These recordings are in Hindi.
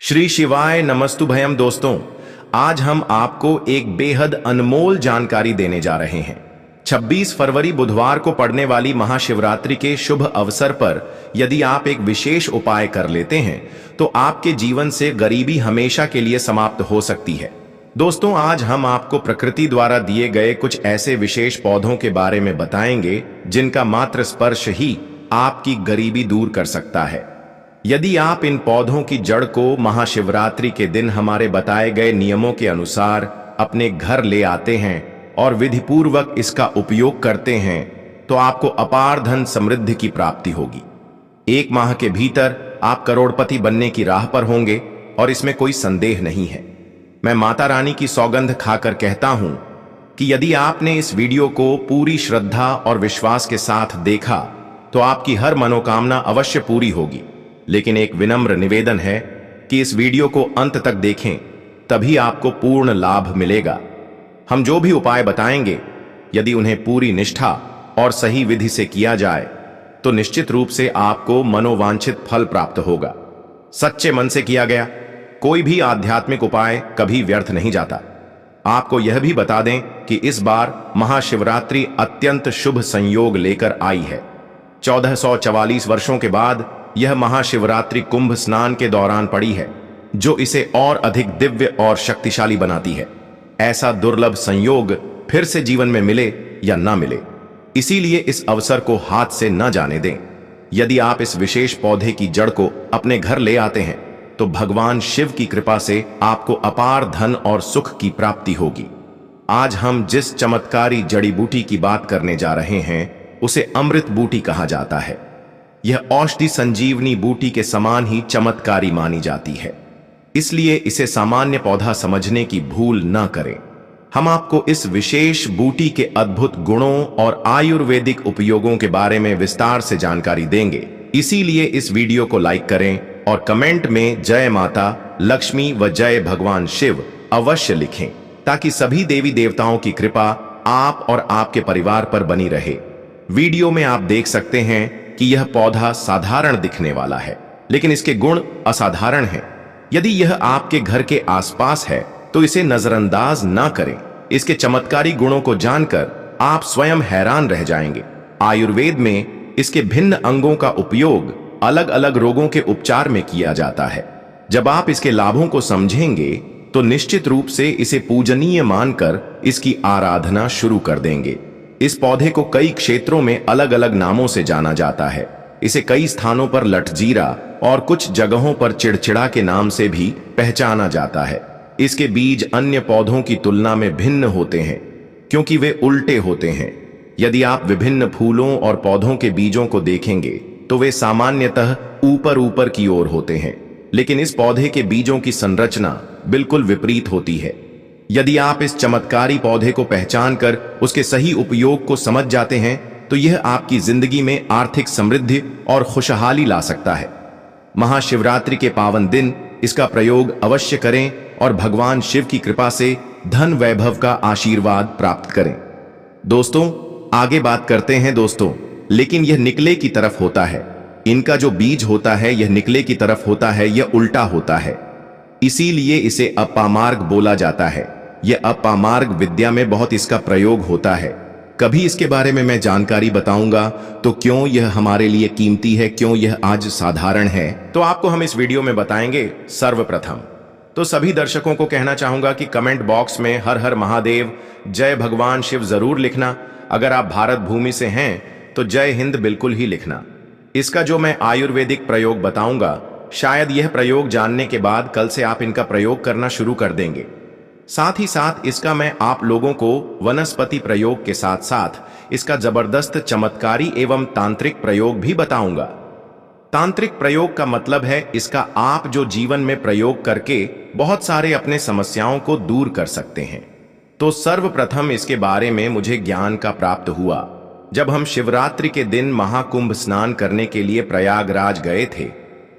श्री शिवाय नमस्तुभयम। दोस्तों, आज हम आपको एक बेहद अनमोल जानकारी देने जा रहे हैं। 26 फरवरी बुधवार को पड़ने वाली महाशिवरात्रि के शुभ अवसर पर यदि आप एक विशेष उपाय कर लेते हैं तो आपके जीवन से गरीबी हमेशा के लिए समाप्त हो सकती है। दोस्तों, आज हम आपको प्रकृति द्वारा दिए गए कुछ ऐसे विशेष पौधों के बारे में बताएंगे जिनका मात्र स्पर्श ही आपकी गरीबी दूर कर सकता है। यदि आप इन पौधों की जड़ को महाशिवरात्रि के दिन हमारे बताए गए नियमों के अनुसार अपने घर ले आते हैं और विधिपूर्वक इसका उपयोग करते हैं तो आपको अपार धन समृद्धि की प्राप्ति होगी। 1 माह के भीतर आप करोड़पति बनने की राह पर होंगे और इसमें कोई संदेह नहीं है। मैं माता रानी की सौगंध खाकर कहता हूं कि यदि आपने इस वीडियो को पूरी श्रद्धा और विश्वास के साथ देखा तो आपकी हर मनोकामना अवश्य पूरी होगी। लेकिन एक विनम्र निवेदन है कि इस वीडियो को अंत तक देखें, तभी आपको पूर्ण लाभ मिलेगा। हम जो भी उपाय बताएंगे, यदि उन्हें पूरी निष्ठा और सही विधि से किया जाए तो निश्चित रूप से आपको मनोवांछित फल प्राप्त होगा। सच्चे मन से किया गया कोई भी आध्यात्मिक उपाय कभी व्यर्थ नहीं जाता। आपको यह भी बता दें कि इस बार महाशिवरात्रि अत्यंत शुभ संयोग लेकर आई है। 1444 वर्षों के बाद यह महाशिवरात्रि कुंभ स्नान के दौरान पड़ी है, जो इसे और अधिक दिव्य और शक्तिशाली बनाती है। ऐसा दुर्लभ संयोग फिर से जीवन में मिले या ना मिले, इसीलिए इस अवसर को हाथ से न जाने दें। यदि आप इस विशेष पौधे की जड़ को अपने घर ले आते हैं तो भगवान शिव की कृपा से आपको अपार धन और सुख की प्राप्ति होगी। आज हम जिस चमत्कारी जड़ी बूटी की बात करने जा रहे हैं उसे अमृत बूटी कहा जाता है। यह औषधि संजीवनी बूटी के समान ही चमत्कारी मानी जाती है, इसलिए इसे सामान्य पौधा समझने की भूल न करें। हम आपको इस विशेष बूटी के अद्भुत गुणों और आयुर्वेदिक उपयोगों के बारे में विस्तार से जानकारी देंगे। इसीलिए इस वीडियो को लाइक करें और कमेंट में जय माता लक्ष्मी व जय भगवान शिव अवश्य लिखें, ताकि सभी देवी देवताओं की कृपा आप और आपके परिवार पर बनी रहे। वीडियो में आप देख सकते हैं कि यह पौधा साधारण दिखने वाला है, लेकिन इसके गुण असाधारण हैं। यदि यह आपके घर के आसपास है तो इसे नजरअंदाज ना करें। इसके चमत्कारी गुणों को जानकर आप स्वयं हैरान रह जाएंगे। आयुर्वेद में इसके भिन्न अंगों का उपयोग अलग अलग रोगों के उपचार में किया जाता है। जब आप इसके लाभों को समझेंगे तो निश्चित रूप से इसे पूजनीय मानकर इसकी आराधना शुरू कर देंगे। इस पौधे को कई क्षेत्रों में अलग अलग नामों से जाना जाता है। इसे कई स्थानों पर लठजीरा और कुछ जगहों पर चिड़चिड़ा के नाम से भी पहचाना जाता है। इसके बीज अन्य पौधों की तुलना में भिन्न होते हैं क्योंकि वे उल्टे होते हैं। यदि आप विभिन्न फूलों और पौधों के बीजों को देखेंगे तो वे सामान्यतः ऊपर ऊपर की ओर होते हैं, लेकिन इस पौधे के बीजों की संरचना बिल्कुल विपरीत होती है। यदि आप इस चमत्कारी पौधे को पहचान कर उसके सही उपयोग को समझ जाते हैं तो यह आपकी जिंदगी में आर्थिक समृद्धि और खुशहाली ला सकता है। महाशिवरात्रि के पावन दिन इसका प्रयोग अवश्य करें और भगवान शिव की कृपा से धन वैभव का आशीर्वाद प्राप्त करें। दोस्तों, आगे बात करते हैं दोस्तों, लेकिन यह निकले की तरफ होता है। इनका जो बीज होता है यह निकले की तरफ होता है, यह उल्टा होता है, इसीलिए इसे अपामार्ग बोला जाता है। यह अपामार्ग विद्या में बहुत इसका प्रयोग होता है। कभी इसके बारे में मैं जानकारी बताऊंगा तो क्यों यह हमारे लिए कीमती है, क्यों यह आज साधारण है, तो आपको हम इस वीडियो में बताएंगे। सर्वप्रथम तो सभी दर्शकों को कहना चाहूंगा कि कमेंट बॉक्स में हर हर महादेव जय भगवान शिव जरूर लिखना। अगर आप भारत भूमि से हैं तो जय हिंद बिल्कुल ही लिखना। इसका जो मैं आयुर्वेदिक प्रयोग बताऊंगा, शायद यह प्रयोग जानने के बाद कल से आप इनका प्रयोग करना शुरू कर देंगे। साथ ही साथ इसका मैं आप लोगों को वनस्पति प्रयोग के साथ साथ इसका जबरदस्त चमत्कारी एवं तांत्रिक प्रयोग भी बताऊंगा। तांत्रिक प्रयोग का मतलब है इसका आप जो जीवन में प्रयोग करके बहुत सारे अपने समस्याओं को दूर कर सकते हैं। तो सर्वप्रथम इसके बारे में मुझे ज्ञान का प्राप्त हुआ जब हम शिवरात्रि के दिन महाकुंभ स्नान करने के लिए प्रयागराज गए थे।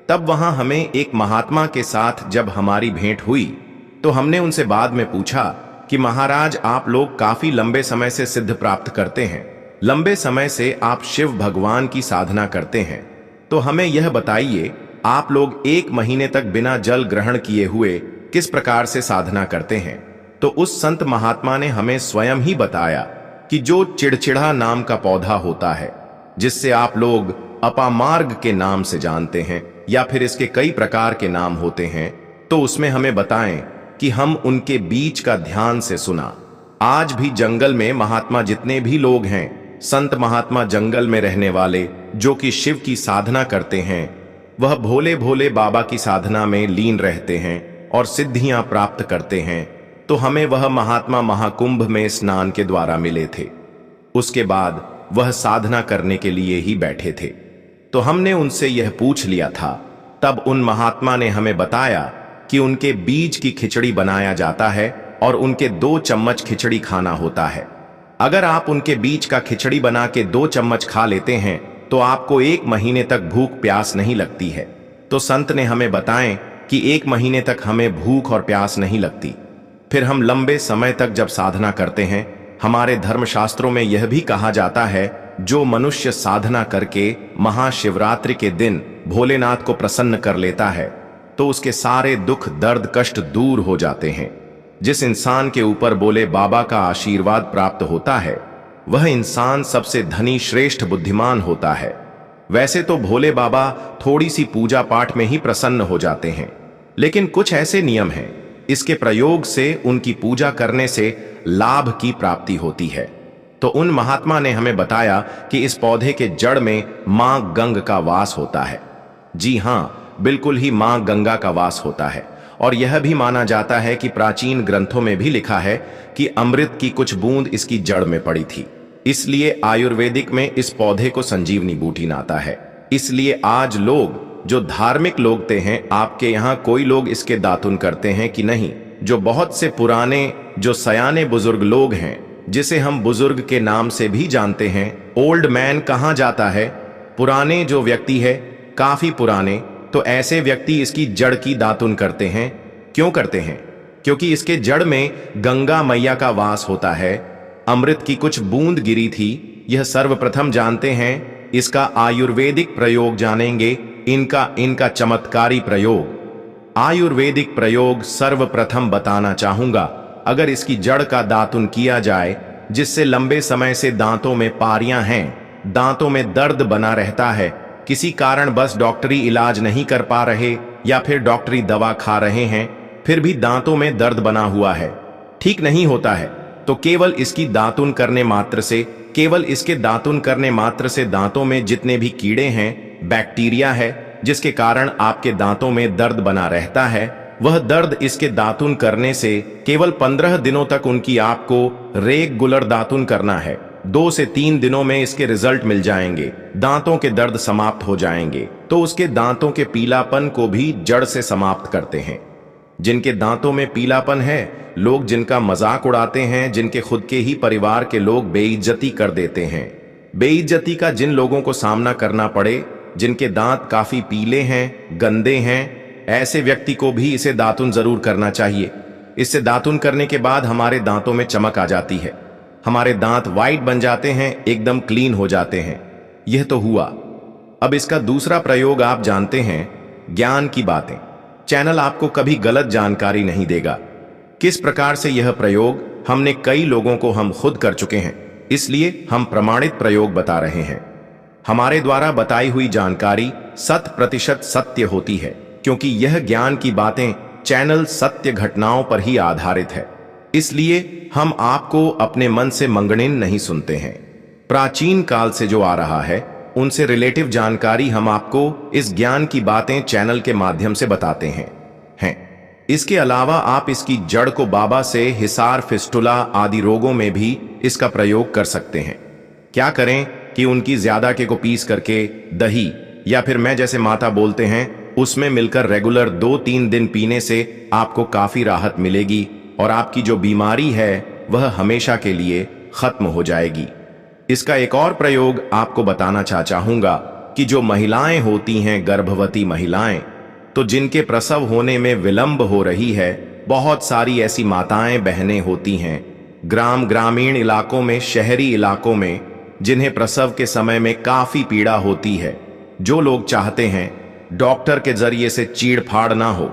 तब वहां हमें एक महात्मा के साथ जब हमारी भेंट हुई तो हमने उनसे बाद में पूछा कि महाराज, आप लोग काफी लंबे समय से सिद्ध प्राप्त करते हैं, लंबे समय से आप शिव भगवान की साधना करते हैं, तो हमें यह बताइए आप लोग 1 महीने तक बिना जल ग्रहण किए हुए किस प्रकार से साधना करते हैं। तो उस संत महात्मा ने हमें स्वयं ही बताया कि जो चिड़चिड़ा नाम का पौधा होता है, जिससे आप लोग अपामार्ग के नाम से जानते हैं या फिर इसके कई प्रकार के नाम होते हैं, तो उसमें हमें बताएं कि हम उनके बीज का ध्यान से सुना। आज भी जंगल में महात्मा जितने भी लोग हैं, संत महात्मा जंगल में रहने वाले जो कि शिव की साधना करते हैं, वह भोले भोले बाबा की साधना में लीन रहते हैं और सिद्धियां प्राप्त करते हैं। तो हमें वह महात्मा महाकुंभ में स्नान के द्वारा मिले थे। उसके बाद वह साधना करने के लिए ही बैठे थे। तो हमने उनसे यह पूछ लिया था। तब उन महात्मा ने हमें बताया कि उनके बीज की खिचड़ी बनाया जाता है और उनके 2 चम्मच खिचड़ी खाना होता है। अगर आप उनके बीज का खिचड़ी बना के 2 चम्मच खा लेते हैं तो आपको 1 महीने तक भूख प्यास नहीं लगती है। तो संत ने हमें बताएं कि 1 महीने तक हमें भूख और प्यास नहीं लगती। फिर हम लंबे समय तक जब साधना करते हैं, हमारे धर्मशास्त्रों में यह भी कहा जाता है, जो मनुष्य साधना करके महाशिवरात्रि के दिन भोलेनाथ को प्रसन्न कर लेता है तो उसके सारे दुख दर्द कष्ट दूर हो जाते हैं। जिस इंसान के ऊपर बोले बाबा का आशीर्वाद प्राप्त होता है, वह इंसान सबसे धनी श्रेष्ठ बुद्धिमान होता है। वैसे तो भोले बाबा थोड़ी सी पूजा पाठ में ही प्रसन्न हो जाते हैं, लेकिन कुछ ऐसे नियम हैं, इसके प्रयोग से उनकी पूजा करने से लाभ की प्राप्ति होती है। तो उन महात्मा ने हमें बताया कि इस पौधे के जड़ में मां गंग का वास होता है। जी हां, बिल्कुल ही मां गंगा का वास होता है। और यह भी माना जाता है कि प्राचीन ग्रंथों में भी लिखा है कि अमृत की कुछ बूंद इसकी जड़ में पड़ी थी। इसलिए आयुर्वेदिक में इस पौधे को संजीवनी बूटी नाता है। इसलिए आज लोग जो धार्मिक लोग हैं, आपके यहाँ कोई लोग इसके दातुन करते हैं कि नहीं? जो बहुत से पुराने जो सयाने बुजुर्ग लोग हैं, जिसे हम बुजुर्ग के नाम से भी जानते हैं, ओल्ड मैन कहा जाता है, पुराने जो व्यक्ति है, काफी पुराने, तो ऐसे व्यक्ति इसकी जड़ की दातुन करते हैं। क्यों करते हैं? क्योंकि इसके जड़ में गंगा मैया का वास होता है। अमृत की कुछ बूंद गिरी थी, यह सर्वप्रथम जानते हैं। इसका आयुर्वेदिक प्रयोग जानेंगे, इनका चमत्कारी प्रयोग, आयुर्वेदिक प्रयोग सर्वप्रथम बताना चाहूंगा। अगर इसकी जड़ का दातुन किया जाए, जिससे लंबे समय से दांतों में पारियां हैं, दांतों में दर्द बना रहता है, किसी कारण बस डॉक्टरी इलाज नहीं कर पा रहे या फिर डॉक्टरी दवा खा रहे हैं, फिर भी दांतों में दर्द बना हुआ है, ठीक नहीं होता है, तो केवल इसकी दातुन करने मात्र से, केवल इसके दातुन करने मात्र से दांतों में जितने भी कीड़े हैं, बैक्टीरिया है, जिसके कारण आपके दांतों में दर्द बना रहता है, वह दर्द इसके दातुन करने से केवल 15 दिनों तक उनकी आपको रेगुलर दातुन करना है। 2 से 3 दिनों में इसके रिजल्ट मिल जाएंगे, दांतों के दर्द समाप्त हो जाएंगे। तो उसके दांतों के पीलापन को भी जड़ से समाप्त करते हैं। जिनके दांतों में पीलापन है, लोग जिनका मजाक उड़ाते हैं, जिनके खुद के ही परिवार के लोग बेइज्जती कर देते हैं, बेइज्जती का जिन लोगों को सामना करना पड़े, जिनके दांत काफी पीले हैं, गंदे हैं, ऐसे व्यक्ति को भी इसे दातुन जरूर करना चाहिए। इससे दातुन करने के बाद हमारे दांतों में चमक आ जाती है, हमारे दांत वाइट बन जाते हैं, एकदम क्लीन हो जाते हैं। यह तो हुआ। अब इसका दूसरा प्रयोग आप जानते हैं, ज्ञान की बातें। चैनल आपको कभी गलत जानकारी नहीं देगा। किस प्रकार से यह प्रयोग हमने कई लोगों को हम खुद कर चुके हैं, इसलिए हम प्रमाणित प्रयोग बता रहे हैं। हमारे द्वारा बताई हुई जानकारी 100% सत्य होती है, क्योंकि यह ज्ञान की बातें चैनल सत्य घटनाओं पर ही आधारित है। इसलिए हम आपको अपने मन से मंगणिन नहीं सुनते हैं। प्राचीन काल से जो आ रहा है, उनसे रिलेटिव जानकारी हम आपको इस ज्ञान की बातें चैनल के माध्यम से बताते हैं। इसके अलावा आप इसकी जड़ को बाबा से हिसार, फिस्टुला आदि रोगों में भी इसका प्रयोग कर सकते हैं। क्या करें कि उनकी ज्यादा के को पीस करके दही या फिर मैं जैसे माता बोलते हैं, उसमें मिलकर रेगुलर 2-3 दिन पीने से आपको काफी राहत मिलेगी और आपकी जो बीमारी है वह हमेशा के लिए खत्म हो जाएगी। इसका एक और प्रयोग आपको बताना चाहूंगा कि जो महिलाएं होती हैं, गर्भवती महिलाएं, तो जिनके प्रसव होने में विलंब हो रही है, बहुत सारी ऐसी माताएं बहनें होती हैं ग्रामीण इलाकों में, शहरी इलाकों में, जिन्हें प्रसव के समय में काफी पीड़ा होती है। जो लोग चाहते हैं डॉक्टर के जरिए से चीड़ फाड़ ना हो,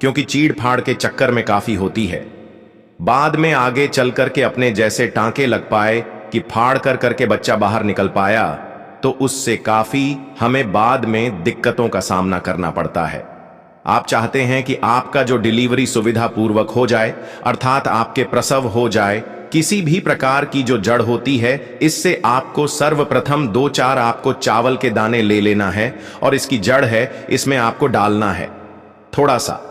क्योंकि चीड़ फाड़ के चक्कर में काफी होती है। बाद में आगे चल करके अपने जैसे टांके लग पाए कि फाड़ कर करके बच्चा बाहर निकल पाया, तो उससे काफी हमें बाद में दिक्कतों का सामना करना पड़ता है। आप चाहते हैं कि आपका जो डिलीवरी सुविधा पूर्वक हो जाए, अर्थात आपके प्रसव हो जाए। किसी भी प्रकार की जो जड़ होती है, इससे आपको सर्वप्रथम 2-4 आपको चावल के दाने ले लेना है और इसकी जड़ है, इसमें आपको डालना है थोड़ा सा।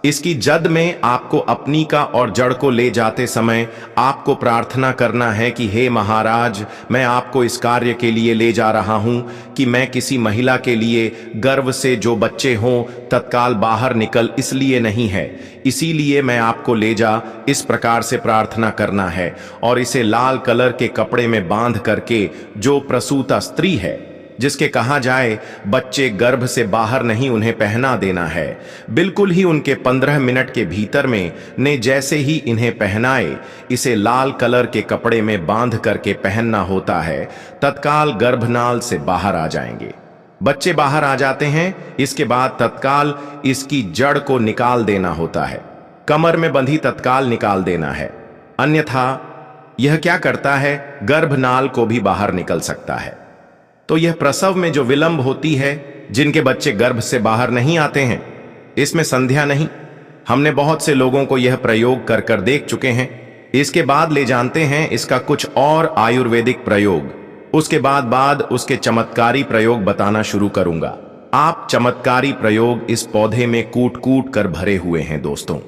इसकी जद में आपको अपनी का और जड़ को ले जाते समय आपको प्रार्थना करना है कि हे महाराज, मैं आपको इस कार्य के लिए ले जा रहा हूं कि मैं किसी महिला के लिए गर्भ से जो बच्चे हों तत्काल बाहर निकल, इसलिए नहीं है, इसीलिए मैं आपको ले जा, इस प्रकार से प्रार्थना करना है। और इसे लाल कलर के कपड़े में बांध करके जो प्रसूता स्त्री है, जिसके कहा जाए बच्चे गर्भ से बाहर नहीं, उन्हें पहना देना है। बिल्कुल ही उनके 15 मिनट के भीतर में ने जैसे ही इन्हें पहनाए, इसे लाल कलर के कपड़े में बांध करके पहनना होता है, तत्काल गर्भनाल से बाहर आ जाएंगे। बच्चे बाहर आ जाते हैं, इसके बाद तत्काल इसकी जड़ को निकाल देना होता है, कमर में बंधी तत्काल निकाल देना है, अन्यथा यह क्या करता है, गर्भनाल को भी बाहर निकल सकता है। तो यह प्रसव में जो विलंब होती है, जिनके बच्चे गर्भ से बाहर नहीं आते हैं, इसमें संध्या नहीं। हमने बहुत से लोगों को यह प्रयोग कर कर देख चुके हैं। इसके बाद ले जानते हैं इसका कुछ और आयुर्वेदिक प्रयोग, उसके बाद उसके चमत्कारी प्रयोग बताना शुरू करूंगा। आप चमत्कारी प्रयोग इस पौधे में कूट कूट कर भरे हुए हैं दोस्तों।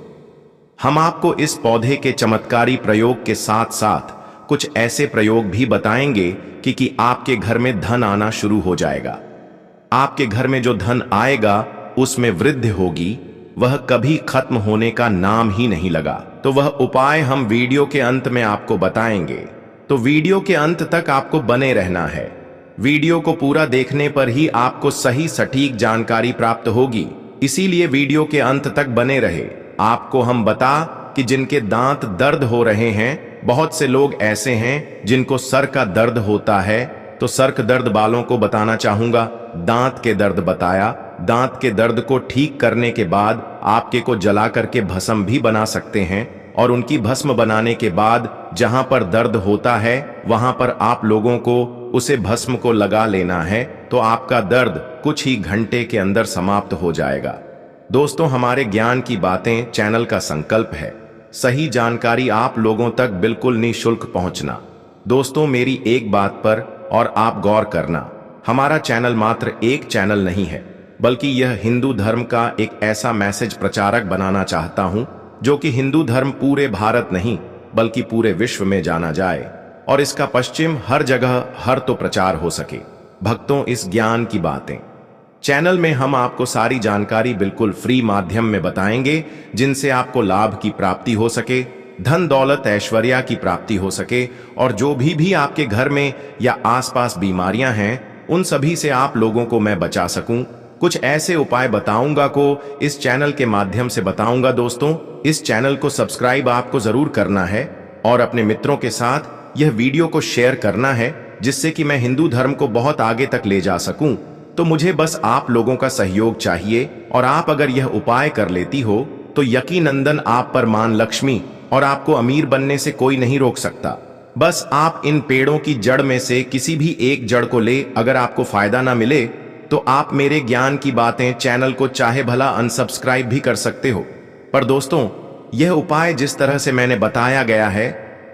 हम आपको इस पौधे के चमत्कारी प्रयोग के साथ साथ कुछ ऐसे प्रयोग भी बताएंगे कि आपके घर में धन आना शुरू हो जाएगा। आपके घर में जो धन आएगा उसमें वृद्धि होगी, वह कभी खत्म होने का नाम ही नहीं लगा। तो वह उपाय हम वीडियो के अंत में आपको बताएंगे, तो वीडियो के अंत तक आपको बने रहना है। वीडियो को पूरा देखने पर ही आपको सही सटीक जानकारी प्राप्त होगी, इसीलिए वीडियो के अंत तक बने रहे। आपको हम बता कि जिनके दांत दर्द हो रहे हैं, बहुत से लोग ऐसे हैं जिनको सर का दर्द होता है, तो सर के दर्द वालों को बताना चाहूंगा, दांत के दर्द बताया। दांत के दर्द को ठीक करने के बाद आपके को जला करके भस्म भी बना सकते हैं, और उनकी भस्म बनाने के बाद जहां पर दर्द होता है वहां पर आप लोगों को उसे भस्म को लगा लेना है, तो आपका दर्द कुछ ही घंटे के अंदर समाप्त हो जाएगा। दोस्तों, हमारे ज्ञान की बातें चैनल का संकल्प है, सही जानकारी आप लोगों तक बिल्कुल निःशुल्क पहुंचना। दोस्तों, मेरी एक बात पर और आप गौर करना, हमारा चैनल मात्र एक चैनल नहीं है, बल्कि यह हिंदू धर्म का एक ऐसा मैसेज प्रचारक बनाना चाहता हूं जो कि हिंदू धर्म पूरे भारत नहीं बल्कि पूरे विश्व में जाना जाए और इसका पश्चिम हर जगह हर तो प्रचार हो सके। भक्तों, इस ज्ञान की बातें चैनल में हम आपको सारी जानकारी बिल्कुल फ्री माध्यम में बताएंगे, जिनसे आपको लाभ की प्राप्ति हो सके, धन दौलत ऐश्वर्या की प्राप्ति हो सके, और जो भी आपके घर में या आसपास बीमारियां हैं उन सभी से आप लोगों को मैं बचा सकूं। कुछ ऐसे उपाय बताऊंगा को इस चैनल के माध्यम से बताऊंगा। दोस्तों, इस चैनल को सब्सक्राइब आपको जरूर करना है और अपने मित्रों के साथ यह वीडियो को शेयर करना है, जिससे कि मैं हिंदू धर्म को बहुत आगे तक ले जा सकूं। तो मुझे बस आप लोगों का सहयोग चाहिए, और आप अगर यह उपाय कर लेती हो तो यकीनंदन आप पर मान लक्ष्मी और आपको अमीर बनने से कोई नहीं रोक सकता। बस आप इन पेड़ों की जड़ में से किसी भी एक जड़ को ले, अगर आपको फायदा ना मिले तो आप मेरे ज्ञान की बातें चैनल को चाहे भला अनसब्सक्राइब भी कर सकते हो। पर दोस्तों, यह उपाय जिस तरह से मैंने बताया गया है,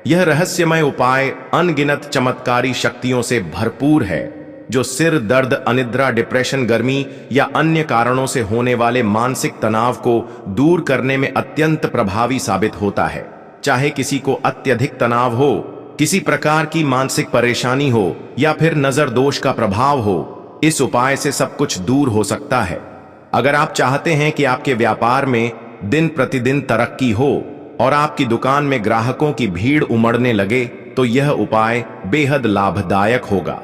यह रहस्यमय उपाय अनगिनत चमत्कारी शक्तियों से भरपूर है, जो सिर दर्द, अनिद्रा, डिप्रेशन, गर्मी या अन्य कारणों से होने वाले मानसिक तनाव को दूर करने में अत्यंत प्रभावी साबित होता है। चाहे किसी को अत्यधिक तनाव हो, किसी प्रकार की मानसिक परेशानी हो, या फिर नजर दोष का प्रभाव हो, इस उपाय से सब कुछ दूर हो सकता है। अगर आप चाहते हैं कि आपके व्यापार में दिन प्रतिदिन तरक्की हो और आपकी दुकान में ग्राहकों की भीड़ उमड़ने लगे, तो यह उपाय बेहद लाभदायक होगा।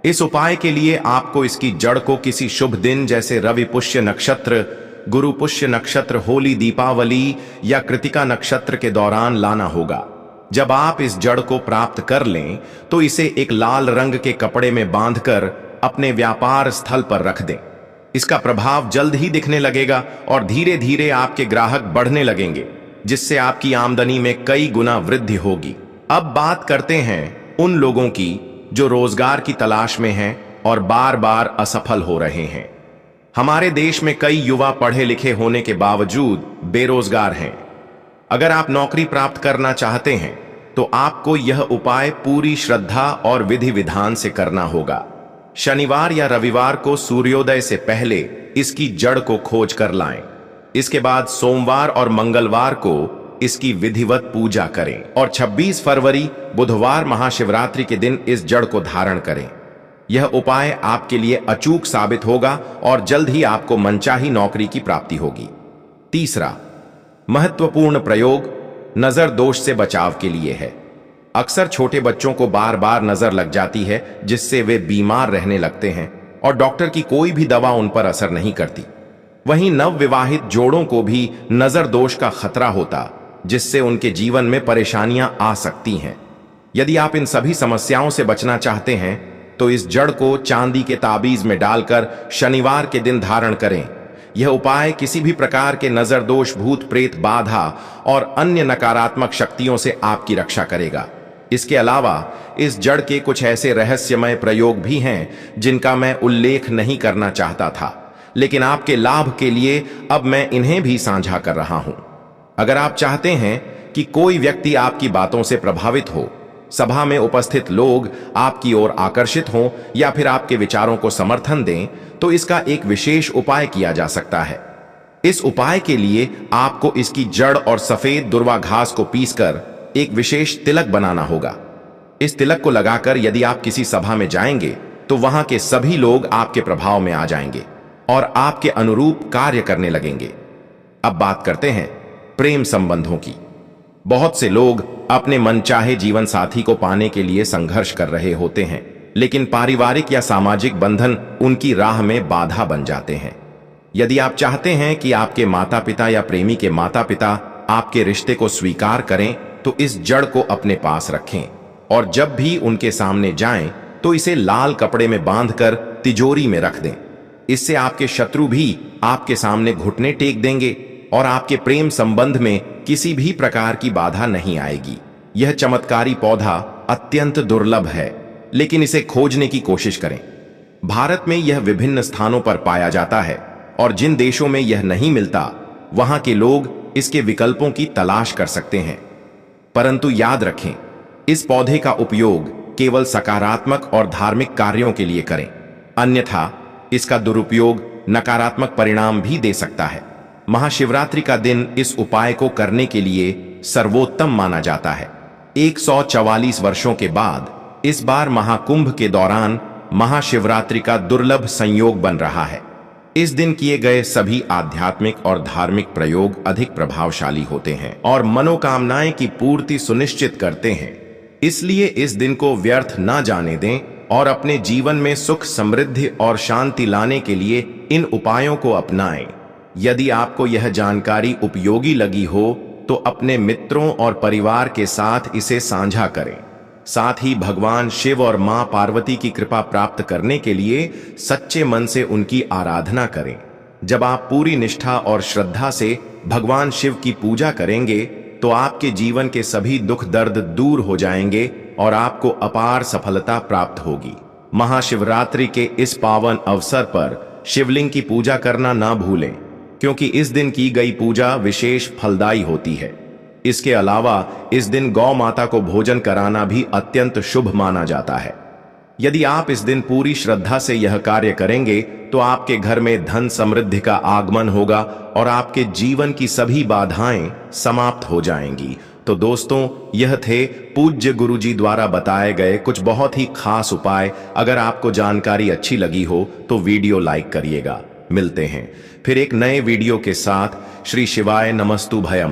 इस उपाय के लिए आपको इसकी जड़ को किसी शुभ दिन जैसे रवि पुष्य नक्षत्र, गुरु पुष्य नक्षत्र, होली, दीपावली या कृतिका नक्षत्र के दौरान लाना होगा। जब आप इस जड़ को प्राप्त कर लें तो इसे एक लाल रंग के कपड़े में बांधकर अपने व्यापार स्थल पर रख दें। इसका प्रभाव जल्द ही दिखने लगेगा और धीरे धीरे आपके ग्राहक बढ़ने लगेंगे, जिससे आपकी आमदनी में कई गुना वृद्धि होगी। अब बात करते हैं उन लोगों की जो रोजगार की तलाश में हैं और बार बार असफल हो रहे हैं। हमारे देश में कई युवा पढ़े लिखे होने के बावजूद बेरोजगार हैं। अगर आप नौकरी प्राप्त करना चाहते हैं तो आपको यह उपाय पूरी श्रद्धा और विधि विधान से करना होगा। शनिवार या रविवार को सूर्योदय से पहले इसकी जड़ को खोज कर लाएं। इसके बाद सोमवार और मंगलवार को इसकी विधिवत पूजा करें और 26 फरवरी बुधवार महाशिवरात्रि के दिन इस जड़ को धारण करें। यह उपाय आपके लिए अचूक साबित होगा और जल्द ही आपको मनचाही नौकरी की प्राप्ति होगी। तीसरा महत्वपूर्ण प्रयोग नजर दोष से बचाव के लिए है। अक्सर छोटे बच्चों को बार बार नजर लग जाती है, जिससे वे बीमार रहने लगते हैं और डॉक्टर की कोई भी दवा उन पर असर नहीं करती। वहीं नवविवाहित जोड़ों को भी नजर दोष का खतरा होता, जिससे उनके जीवन में परेशानियां आ सकती हैं। यदि आप इन सभी समस्याओं से बचना चाहते हैं तो इस जड़ को चांदी के ताबीज में डालकर शनिवार के दिन धारण करें। यह उपाय किसी भी प्रकार के नजर दोष, भूत प्रेत, बाधा और अन्य नकारात्मक शक्तियों से आपकी रक्षा करेगा। इसके अलावा इस जड़ के कुछ ऐसे रहस्यमय प्रयोग भी हैं जिनका मैं उल्लेख नहीं करना चाहता था, लेकिन आपके लाभ के लिए अब मैं इन्हें भी साझा कर रहा हूं। अगर आप चाहते हैं कि कोई व्यक्ति आपकी बातों से प्रभावित हो, सभा में उपस्थित लोग आपकी ओर आकर्षित हों या फिर आपके विचारों को समर्थन दें, तो इसका एक विशेष उपाय किया जा सकता है। इस उपाय के लिए आपको इसकी जड़ और सफेद दुर्वा घास को पीसकर एक विशेष तिलक बनाना होगा। इस तिलक को लगाकर यदि आप किसी सभा में जाएंगे तो वहां के सभी लोग आपके प्रभाव में आ जाएंगे और आपके अनुरूप कार्य करने लगेंगे। अब बात करते हैं प्रेम संबंधों की। बहुत से लोग अपने मनचाहे जीवन साथी को पाने के लिए संघर्ष कर रहे होते हैं, लेकिन पारिवारिक या सामाजिक बंधन उनकी राह में बाधा बन जाते हैं। यदि आप चाहते हैं कि आपके माता पिता या प्रेमी के माता पिता आपके रिश्ते को स्वीकार करें, तो इस जड़ को अपने पास रखें और जब भी उनके सामने जाएं तो इसे लाल कपड़े में बांधकर तिजोरी में रख दें। इससे आपके शत्रु भी आपके सामने घुटने टेक देंगे और आपके प्रेम संबंध में किसी भी प्रकार की बाधा नहीं आएगी। यह चमत्कारी पौधा अत्यंत दुर्लभ है, लेकिन इसे खोजने की कोशिश करें। भारत में यह विभिन्न स्थानों पर पाया जाता है और जिन देशों में यह नहीं मिलता, वहां के लोग इसके विकल्पों की तलाश कर सकते हैं। परंतु याद रखें, इस पौधे का उपयोग केवल सकारात्मक और धार्मिक कार्यों के लिए करें, अन्यथा इसका दुरुपयोग नकारात्मक परिणाम भी दे सकता है। महाशिवरात्रि का दिन इस उपाय को करने के लिए सर्वोत्तम माना जाता है। 144 वर्षों के बाद इस बार महाकुंभ के दौरान महाशिवरात्रि का दुर्लभ संयोग बन रहा है। इस दिन किए गए सभी आध्यात्मिक और धार्मिक प्रयोग अधिक प्रभावशाली होते हैं और मनोकामनाएं की पूर्ति सुनिश्चित करते हैं। इसलिए इस दिन को व्यर्थ ना जाने दें और अपने जीवन में सुख, समृद्धि और शांति लाने के लिए इन उपायों को अपनाएं। यदि आपको यह जानकारी उपयोगी लगी हो तो अपने मित्रों और परिवार के साथ इसे साझा करें। साथ ही भगवान शिव और मां पार्वती की कृपा प्राप्त करने के लिए सच्चे मन से उनकी आराधना करें। जब आप पूरी निष्ठा और श्रद्धा से भगवान शिव की पूजा करेंगे तो आपके जीवन के सभी दुख दर्द दूर हो जाएंगे और आपको अपार सफलता प्राप्त होगी। महाशिवरात्रि के इस पावन अवसर पर शिवलिंग की पूजा करना ना भूलें, क्योंकि इस दिन की गई पूजा विशेष फलदायी होती है। इसके अलावा इस दिन गौ माता को भोजन कराना भी अत्यंत शुभ माना जाता है। यदि आप इस दिन पूरी श्रद्धा से यह कार्य करेंगे तो आपके घर में धन समृद्धि का आगमन होगा और आपके जीवन की सभी बाधाएं समाप्त हो जाएंगी। तो दोस्तों, यह थे पूज्य गुरुजी द्वारा बताए गए कुछ बहुत ही खास उपाय। अगर आपको जानकारी अच्छी लगी हो तो वीडियो लाइक करिएगा। मिलते हैं फिर एक नए वीडियो के साथ। श्री शिवाय नमस्तु भयम।